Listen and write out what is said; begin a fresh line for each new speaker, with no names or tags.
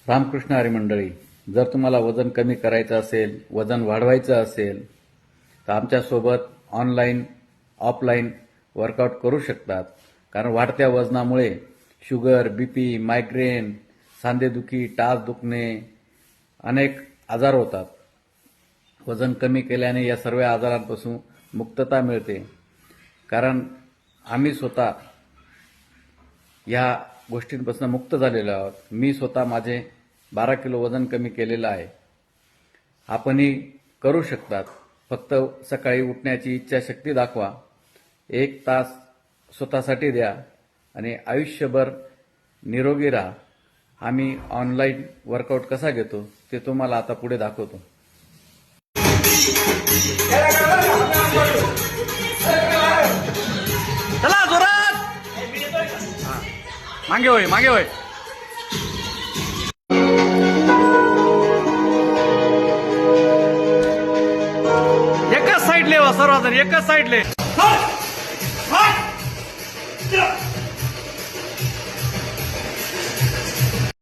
रामकृष्ण हरी मंडळी, जर तुम्हाला वजन कमी करायचं असेल, वजन वाढवायचं असेल तर आमच्यासोबत ऑनलाईन ऑफलाईन वर्कआउट करू शकतात. कारण वाढत्या वजनामुळे शुगर, बीपी, मायग्रेन, सांधेदुखी, टाच दुखणे अनेक आजार होतात. वजन कमी केल्याने या सर्व आजारांपासून मुक्तता मिळते. कारण आम्ही स्वतः या गोष्टींपासून मुक्त झालेलो आहोत. मी स्वतः माझे 12 किलो वजन कमी केलेलं आहे. आपणही करू शकतात. फक्त सकाळी उठण्याची इच्छाशक्ती दाखवा, 1 तास स्वतःसाठी द्या आणि आयुष्यभर निरोगी राहा. आम्ही ऑनलाईन वर्कआउट कसा घेतो ते तुम्हाला आता पुढे दाखवतो.
चला जोरात मागे होय मागे होय. एकाच साईडले सर्वजण एकाच साईडले.